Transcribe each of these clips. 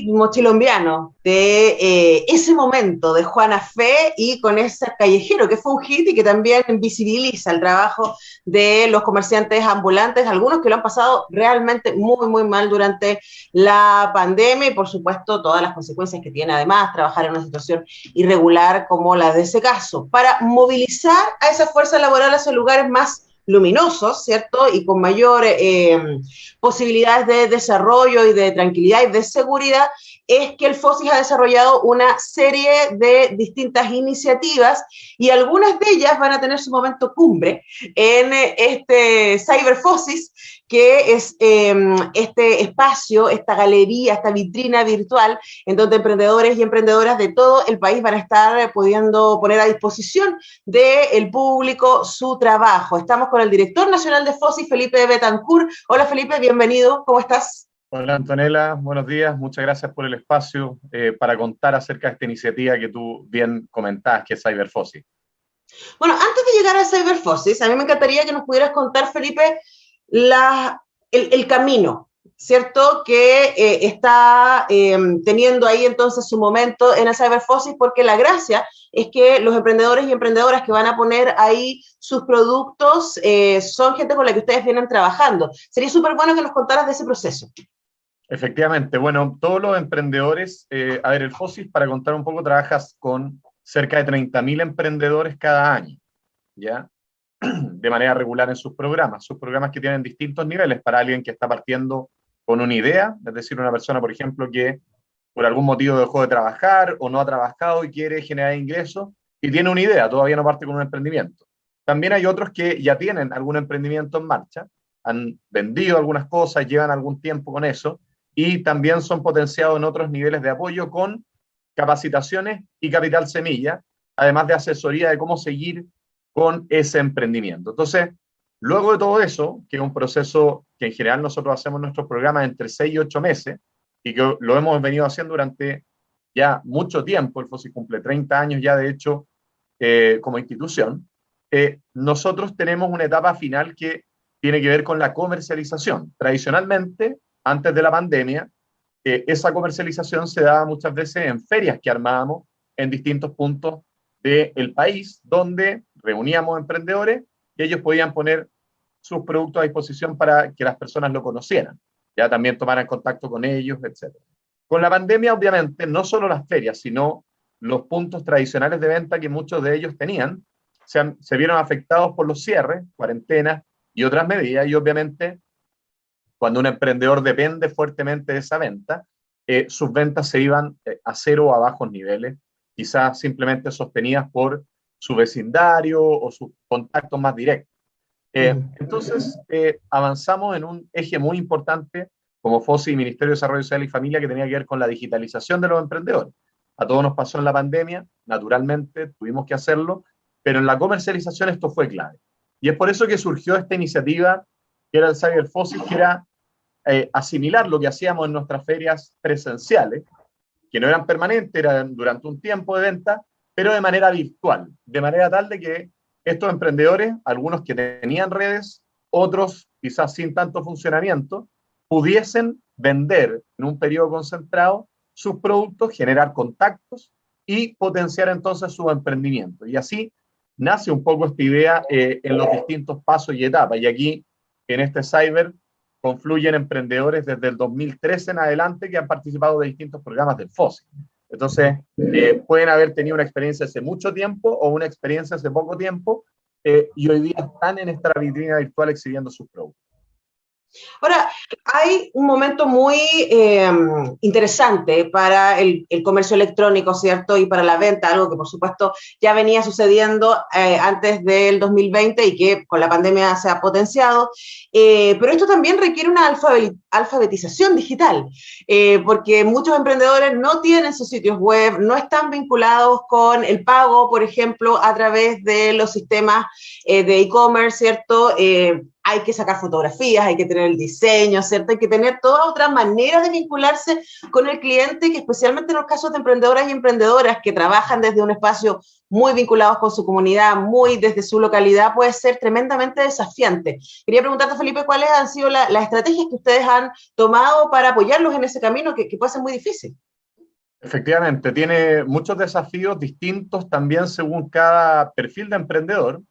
mochilombiano de ese momento de Juana Fe y con ese callejero que fue un hit y que también visibiliza el trabajo de los comerciantes ambulantes, algunos que lo han pasado realmente muy, muy mal durante la pandemia y por supuesto todas las consecuencias que tiene además trabajar en una situación irregular como la de ese caso, para movilizar a esa fuerza laboral hacia lugares más luminosos, ¿cierto? Y con mayor posibilidades de desarrollo y de tranquilidad y de seguridad, es que el FOSIS ha desarrollado una serie de distintas iniciativas y algunas de ellas van a tener su momento cumbre en este CyberFOSIS, que es este espacio, esta galería, esta vitrina virtual, en donde emprendedores y emprendedoras de todo el país van a estar pudiendo poner a disposición del público su trabajo. Estamos con el director nacional de FOSIS, Felipe Betancourt. Hola Felipe, bienvenido, ¿cómo estás? Hola Antonella, buenos días, muchas gracias por el espacio para contar acerca de esta iniciativa que tú bien comentabas, que es CyberFOSIS. Bueno, antes de llegar a CyberFOSIS, a mí me encantaría que nos pudieras contar, Felipe, el camino, ¿cierto? Que está teniendo ahí entonces su momento en el CyberFOSIS, porque la gracia es que los emprendedores y emprendedoras que van a poner ahí sus productos son gente con la que ustedes vienen trabajando. Sería súper bueno que nos contaras de ese proceso. Efectivamente, bueno, todos los emprendedores, el FOSIS, para contar un poco, trabajas con cerca de 30.000 emprendedores cada año, ¿ya? De manera regular en sus programas que tienen distintos niveles para alguien que está partiendo con una idea, es decir, una persona, por ejemplo, que por algún motivo dejó de trabajar o no ha trabajado y quiere generar ingresos y tiene una idea, todavía no parte con un emprendimiento. También hay otros que ya tienen algún emprendimiento en marcha, han vendido algunas cosas, llevan algún tiempo con eso y también son potenciados en otros niveles de apoyo con capacitaciones y capital semilla, además de asesoría de cómo seguir con ese emprendimiento. Entonces, luego de todo eso, que es un proceso que en general nosotros hacemos nuestros programas entre 6 y 8 meses, y que lo hemos venido haciendo durante ya mucho tiempo, el FOSIS cumple 30 años ya de hecho como institución, nosotros tenemos una etapa final que tiene que ver con la comercialización. Tradicionalmente, antes de la pandemia, esa comercialización se daba muchas veces en ferias que armábamos en distintos puntos del país, donde reuníamos emprendedores y ellos podían poner sus productos a disposición para que las personas lo conocieran, ya también tomaran contacto con ellos, etc. Con la pandemia, obviamente, no solo las ferias, sino los puntos tradicionales de venta que muchos de ellos tenían, se vieron afectados por los cierres, cuarentenas y otras medidas, y obviamente cuando un emprendedor depende fuertemente de esa venta, sus ventas se iban a cero o a bajos niveles, quizás simplemente sostenidas por su vecindario o sus contactos más directos. Entonces, avanzamos en un eje muy importante como FOSI y Ministerio de Desarrollo Social y Familia que tenía que ver con la digitalización de los emprendedores. A todos nos pasó en la pandemia, naturalmente tuvimos que hacerlo, pero en la comercialización esto fue clave. Y es por eso que surgió esta iniciativa que era el CyberFOSIS, que era asimilar lo que hacíamos en nuestras ferias presenciales, que no eran permanentes, eran durante un tiempo de venta, pero de manera virtual, de manera tal de que estos emprendedores, algunos que tenían redes, otros quizás sin tanto funcionamiento, pudiesen vender en un periodo concentrado sus productos, generar contactos y potenciar entonces su emprendimiento. Y así nace un poco esta idea en los distintos pasos y etapas. Y aquí, en este Cyber, confluyen emprendedores desde el 2013 en adelante que han participado de distintos programas del FOSI. Entonces, pueden haber tenido una experiencia hace mucho tiempo o una experiencia hace poco tiempo y hoy día están en esta vitrina virtual exhibiendo sus productos. Ahora, hay un momento muy interesante para el comercio electrónico, ¿cierto? Y para la venta, algo que por supuesto ya venía sucediendo antes del 2020 y que con la pandemia se ha potenciado. Pero esto también requiere una alfabetización digital, porque muchos emprendedores no tienen sus sitios web, no están vinculados con el pago, por ejemplo, a través de los sistemas de e-commerce, ¿cierto? hay que sacar fotografías, hay que tener el diseño, ¿cierto? Hay que tener toda otra manera de vincularse con el cliente, que especialmente en los casos de emprendedoras y emprendedoras que trabajan desde un espacio muy vinculados con su comunidad, muy desde su localidad, puede ser tremendamente desafiante. Quería preguntarte, Felipe, ¿cuáles han sido las estrategias que ustedes han tomado para apoyarlos en ese camino que puede ser muy difícil? Efectivamente, tiene muchos desafíos distintos también según cada perfil de emprendedor.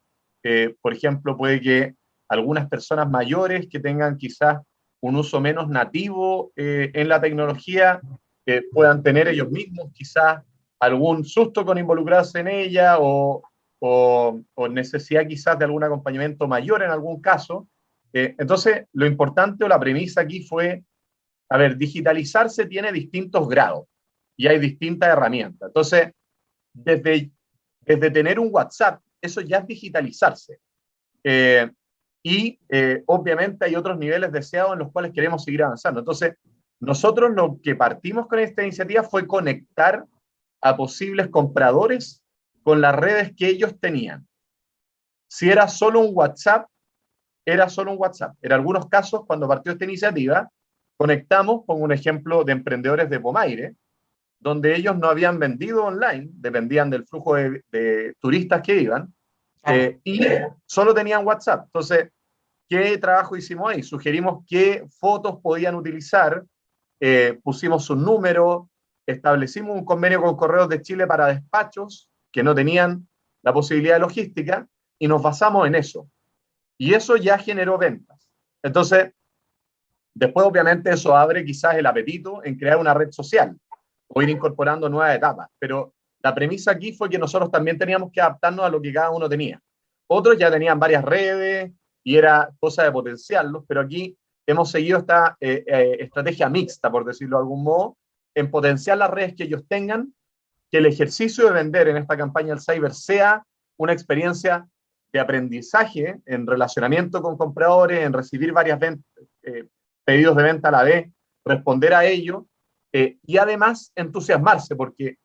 Por ejemplo, puede que algunas personas mayores que tengan quizás un uso menos nativo en la tecnología puedan tener ellos mismos quizás algún susto con involucrarse en ella o necesidad quizás de algún acompañamiento mayor en algún caso. Entonces, lo importante o la premisa aquí fue, a ver, digitalizarse tiene distintos grados y hay distintas herramientas. Entonces, desde, desde tener un WhatsApp, eso ya es digitalizarse. Eh, obviamente hay otros niveles deseados en los cuales queremos seguir avanzando. Entonces, nosotros lo que partimos con esta iniciativa fue conectar a posibles compradores con las redes que ellos tenían. Si era solo un WhatsApp, era solo un WhatsApp. En algunos casos, cuando partió esta iniciativa, conectamos con un ejemplo de emprendedores de Pomaire, donde ellos no habían vendido online, dependían del flujo de turistas que iban, y solo tenían WhatsApp. Entonces, ¿qué trabajo hicimos ahí? Sugerimos qué fotos podían utilizar, pusimos su número, establecimos un convenio con Correos de Chile para despachos que no tenían la posibilidad de logística y nos basamos en eso. Y eso ya generó ventas. Entonces, después obviamente eso abre quizás el apetito en crear una red social o ir incorporando nuevas etapas. Pero la premisa aquí fue que nosotros también teníamos que adaptarnos a lo que cada uno tenía. Otros ya tenían varias redes y era cosa de potenciarlos, pero aquí hemos seguido esta estrategia mixta, por decirlo de algún modo, en potenciar las redes que ellos tengan, que el ejercicio de vender en esta campaña del cyber sea una experiencia de aprendizaje en relacionamiento con compradores, en recibir varias pedidos de venta a la vez, responder a ello y además entusiasmarse, porque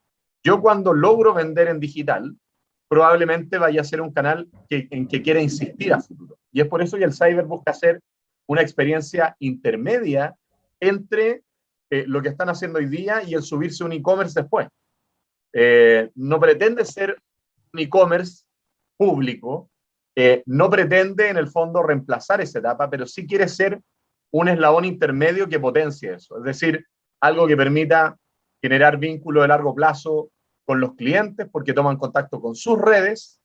yo cuando logro vender en digital, probablemente vaya a ser un canal en que quiera insistir a futuro. Y es por eso que el cyber busca hacer una experiencia intermedia entre lo que están haciendo hoy día y el subirse un e-commerce después. No pretende ser un e-commerce público, no pretende en el fondo reemplazar esa etapa, pero sí quiere ser un eslabón intermedio que potencie eso, es decir, algo que permita generar vínculo de largo plazo con los clientes porque toman contacto con sus redes,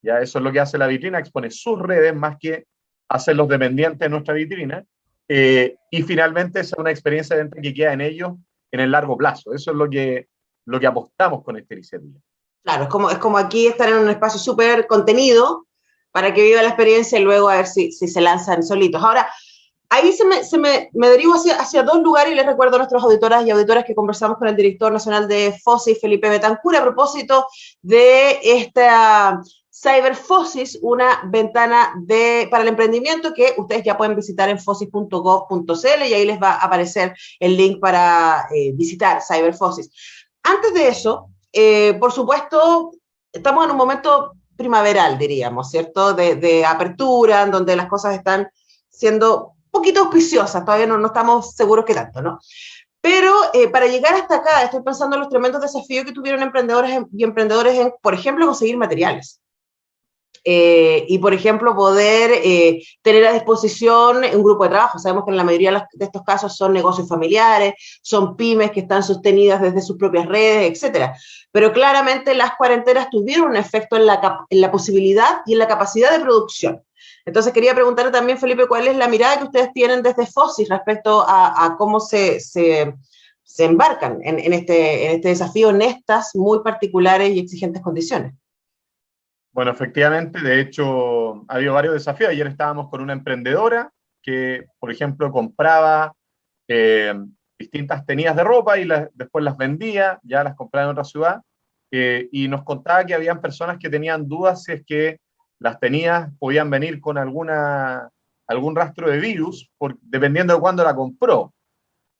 ya eso es lo que hace la vitrina, expone sus redes más que hacerlos dependientes de nuestra vitrina, y finalmente es una experiencia de venta que queda en ellos en el largo plazo, eso es lo que apostamos con esta iniciativa. Claro, es como aquí estar en un espacio súper contenido para que viva la experiencia y luego a ver si se lanzan solitos. Ahora, ahí me derivo hacia dos lugares y les recuerdo a nuestros auditoras y auditoras que conversamos con el director nacional de FOSIS, Felipe Betancur, a propósito de esta CyberFOSIS, una ventana para el emprendimiento que ustedes ya pueden visitar en fosis.gov.cl y ahí les va a aparecer el link para visitar CyberFOSIS. Antes de eso, por supuesto, estamos en un momento primaveral, diríamos, ¿cierto? De apertura, en donde las cosas están siendo un poquito auspiciosas, todavía no estamos seguros que tanto, ¿no? Pero para llegar hasta acá, estoy pensando en los tremendos desafíos que tuvieron emprendedores y emprendedores en, por ejemplo, conseguir materiales. Y, por ejemplo, poder tener a disposición un grupo de trabajo. Sabemos que en la mayoría de estos casos son negocios familiares, son pymes que están sostenidas desde sus propias redes, etcétera. Pero claramente las cuarentenas tuvieron un efecto en la posibilidad y en la capacidad de producción. Entonces quería preguntarle también, Felipe, ¿cuál es la mirada que ustedes tienen desde FOSIS respecto a cómo se embarcan en este desafío en estas muy particulares y exigentes condiciones? Bueno, efectivamente, de hecho, ha habido varios desafíos. Ayer estábamos con una emprendedora que, por ejemplo, compraba eh, distintas tenidas de ropa y después las vendía, ya las compraba en otra ciudad, y nos contaba que habían personas que tenían dudas si es que las tenidas podían venir con algún rastro de virus, dependiendo de cuándo la compró.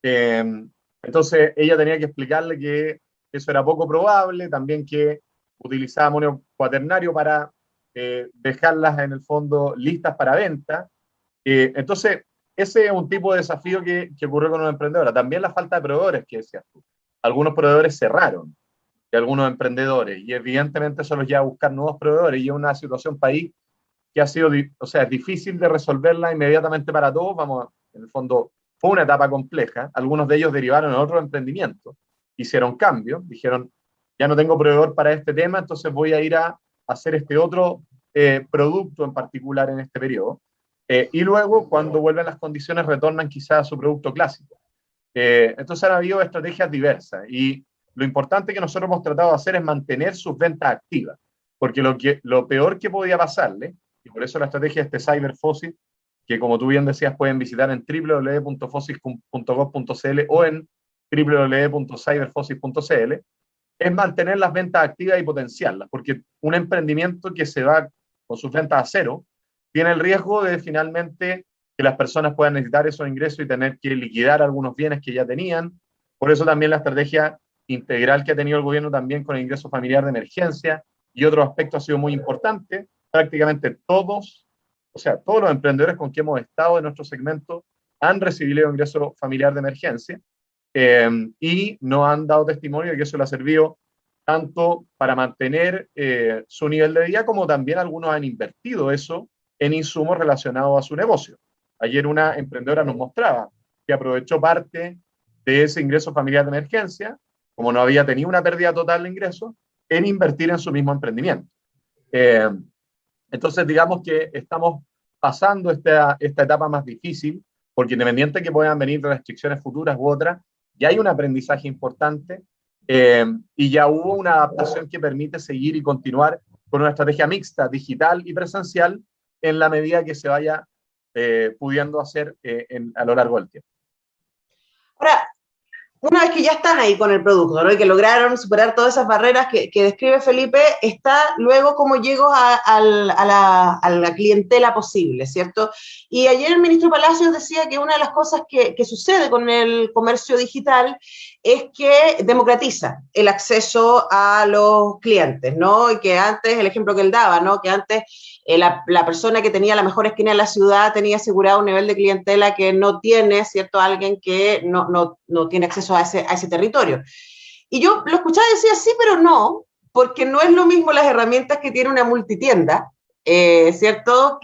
Eh, entonces, ella tenía que explicarle que eso era poco probable, también que utilizaba amonio cuaternario para dejarlas en el fondo listas para venta, Entonces, ese es un tipo de desafío que ocurrió con una emprendedora. También la falta de proveedores, que decías tú. Algunos proveedores cerraron, de algunos emprendedores, y evidentemente eso los lleva a buscar nuevos proveedores, y es una situación país que ha sido, o sea, es difícil de resolverla inmediatamente para todos. Vamos, en el fondo, fue una etapa compleja. Algunos de ellos derivaron en otro emprendimiento, hicieron cambios, dijeron, ya no tengo proveedor para este tema, entonces voy a ir a hacer este otro producto en particular en este periodo. Y luego, cuando vuelven las condiciones, retornan quizás a su producto clásico. Entonces han habido estrategias diversas, y lo importante que nosotros hemos tratado de hacer es mantener sus ventas activas, porque lo peor que podía pasarle, y por eso la estrategia de este Cyber Fossil, que como tú bien decías pueden visitar en www.fossil.gov.cl o en www.cyberfossil.cl, es mantener las ventas activas y potenciarlas, porque un emprendimiento que se va con sus ventas a cero tiene el riesgo de finalmente que las personas puedan necesitar esos ingresos y tener que liquidar algunos bienes que ya tenían. Por eso también la estrategia integral que ha tenido el gobierno también con el ingreso familiar de emergencia y otros aspectos ha sido muy importante. Prácticamente todos, o sea, todos los emprendedores con que hemos estado en nuestro segmento han recibido ingreso familiar de emergencia, y nos han dado testimonio de que eso le ha servido tanto para mantener su nivel de vida, como también algunos han invertido eso en insumos relacionados a su negocio. Ayer una emprendedora nos mostraba que aprovechó parte de ese ingreso familiar de emergencia, como no había tenido una pérdida total de ingresos, en invertir en su mismo emprendimiento. Eh, entonces, digamos que estamos pasando esta etapa más difícil, porque independiente que puedan venir restricciones futuras u otras, ya hay un aprendizaje importante, y ya hubo una adaptación que permite seguir y continuar con una estrategia mixta, digital y presencial, en la medida que se vaya pudiendo hacer a lo largo del tiempo. Ahora, una vez que ya están ahí con el producto, ¿no? Y que lograron superar todas esas barreras que describe Felipe, está luego cómo llego a la clientela posible, ¿cierto? Y ayer el ministro Palacios decía que una de las cosas que sucede con el comercio digital es que democratiza el acceso a los clientes, ¿no? Y que antes, el ejemplo que él daba, ¿no? Que antes la persona que tenía la mejor esquina de la ciudad tenía asegurado un nivel de clientela que no tiene, ¿cierto? Alguien que no tiene acceso a ese territorio. Y yo lo escuchaba y decía, sí, pero no, porque no es lo mismo las herramientas que tiene una multitienda, ¿cierto?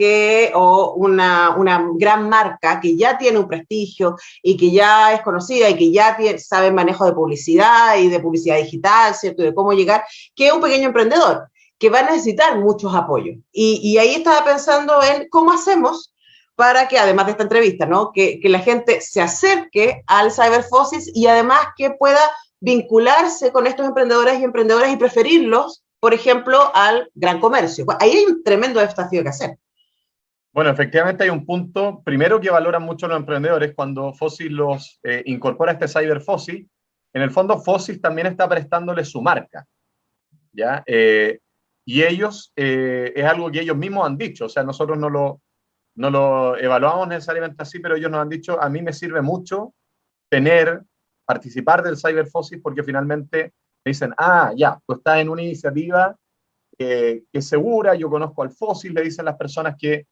O una gran marca que ya tiene un prestigio y que ya es conocida y que ya sabe manejo de publicidad y de publicidad digital, ¿cierto? Y de cómo llegar, que es un pequeño emprendedor que va a necesitar muchos apoyos. Y ahí estaba pensando en cómo hacemos para que, además de esta entrevista, ¿no? Que la gente se acerque al Cyberfossil y además que pueda vincularse con estos emprendedores y emprendedoras y preferirlos, por ejemplo, al gran comercio. Ahí hay un tremendo desafío que hacer. Bueno, efectivamente hay un punto, primero, que valoran mucho los emprendedores cuando Fossil los incorpora a este Cyberfossil. En el fondo, Fossil también está prestándole su marca, ¿ya? Y ellos, es algo que ellos mismos han dicho, o sea, nosotros no lo evaluamos necesariamente así, pero ellos nos han dicho, a mí me sirve mucho participar del Cyberfossil, porque finalmente me dicen, ya, tú estás en una iniciativa que es segura, yo conozco al Fossil, le dicen las personas que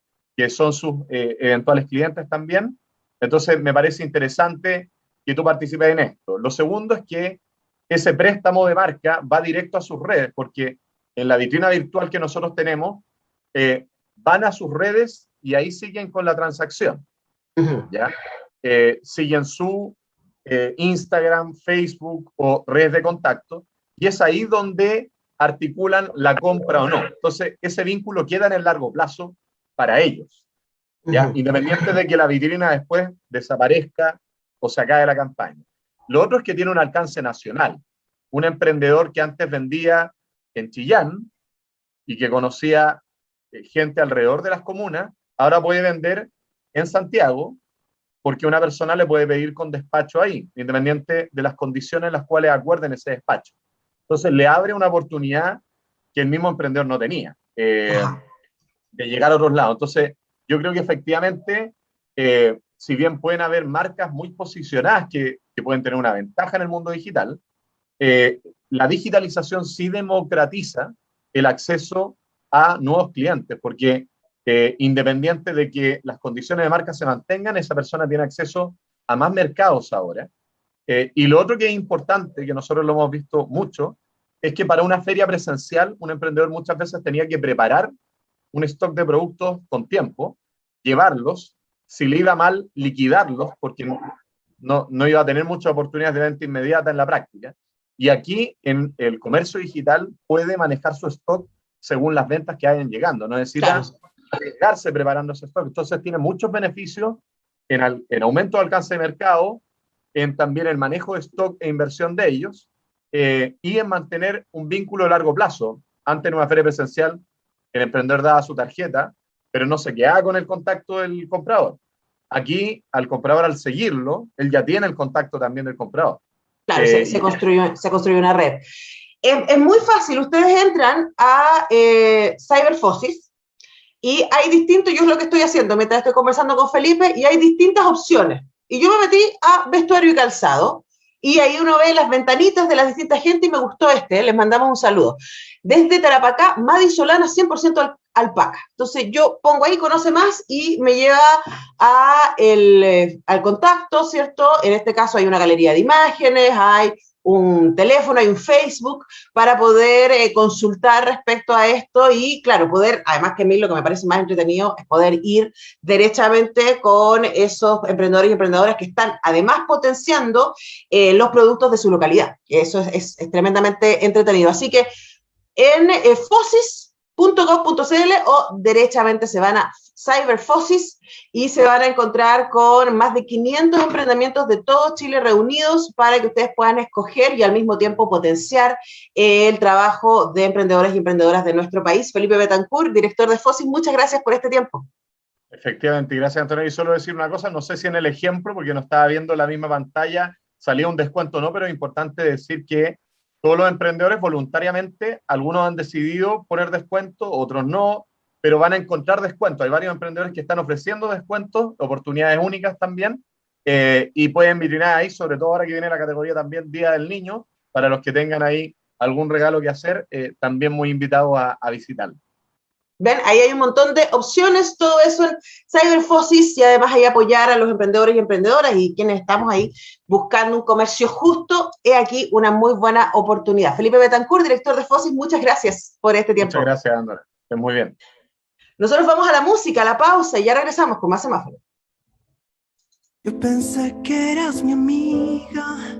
son sus eventuales clientes también. Entonces me parece interesante que tú participes en esto. Lo segundo es que ese préstamo de marca va directo a sus redes, porque en la vitrina virtual que nosotros tenemos, van a sus redes y ahí siguen con la transacción, ¿ya? Siguen su Instagram, Facebook o redes de contacto, y es ahí donde articulan la compra o no. Entonces, ese vínculo queda en el largo plazo para ellos, ¿ya? Independiente de que la vitrina después desaparezca o se acabe la campaña. Lo otro es que tiene un alcance nacional. Un emprendedor que antes vendía en Chillán y que conocía gente alrededor de las comunas, ahora puede vender en Santiago, porque una persona le puede pedir con despacho ahí, independiente de las condiciones en las cuales acuerden ese despacho. Entonces le abre una oportunidad que el mismo emprendedor no tenía, de llegar a otros lados. Entonces yo creo que efectivamente, si bien pueden haber marcas muy posicionadas que pueden tener una ventaja en el mundo digital, la digitalización sí democratiza el acceso a nuevos clientes, porque independiente de que las condiciones de marca se mantengan, esa persona tiene acceso a más mercados ahora. Y lo otro que es importante, que nosotros lo hemos visto mucho, es que para una feria presencial, un emprendedor muchas veces tenía que preparar un stock de productos con tiempo, llevarlos, si le iba mal, liquidarlos, porque no iba a tener muchas oportunidades de venta inmediata en la práctica. Y aquí, en el comercio digital, puede manejar su stock según las ventas que vayan llegando. No necesita arriesgarse preparando ese stock. Entonces, tiene muchos beneficios en aumento de alcance de mercado, en también el manejo de stock e inversión de ellos, y en mantener un vínculo a largo plazo. Antes en una feria presencial, el emprendedor daba su tarjeta, pero no se quedaba con el contacto del comprador. Aquí, al comprador, al seguirlo, él ya tiene el contacto también del comprador. Claro, se construye una red. Es muy fácil, ustedes entran a Cyberfosis y hay distintos, yo es lo que estoy haciendo mientras estoy conversando con Felipe, y hay distintas opciones. Y yo me metí a vestuario y calzado, y ahí uno ve las ventanitas de las distintas gente y me gustó les mandamos un saludo. Desde Tarapacá, Madi Solana, 100% alpaca. Entonces yo pongo ahí, conoce más, y me lleva al contacto, ¿cierto? En este caso hay una galería de imágenes, hay un teléfono, hay un Facebook para poder consultar respecto a esto y, claro, poder, además que a mí lo que me parece más entretenido es poder ir derechamente con esos emprendedores y emprendedoras que están además potenciando los productos de su localidad. Eso es tremendamente entretenido. Así que en fosis.gov.cl o derechamente se van a Cyberfosis y se van a encontrar con más de 500 emprendimientos de todo Chile reunidos para que ustedes puedan escoger y al mismo tiempo potenciar el trabajo de emprendedores y emprendedoras de nuestro país. Felipe Betancourt, director de Fosis, muchas gracias por este tiempo. Efectivamente, gracias Antonio. Y solo decir una cosa, no sé si en el ejemplo, porque no estaba viendo la misma pantalla, salía un descuento o no, pero es importante decir que todos los emprendedores voluntariamente, algunos han decidido poner descuento, otros no, pero van a encontrar descuentos. Hay varios emprendedores que están ofreciendo descuentos, oportunidades únicas también, y pueden vitrinar ahí, sobre todo ahora que viene la categoría también Día del Niño, para los que tengan ahí algún regalo que hacer, también muy invitados a visitarlo. Ven, ahí hay un montón de opciones, todo eso en Cyberfosis, y además hay apoyar a los emprendedores y emprendedoras y quienes estamos ahí buscando un comercio justo. He aquí una muy buena oportunidad. Felipe Betancourt, director de Fosis, muchas gracias por este tiempo. Muchas gracias, Andora. Muy bien. Nosotros vamos a la música, a la pausa, y ya regresamos con más semáforo. Yo pensé que eras mi amiga,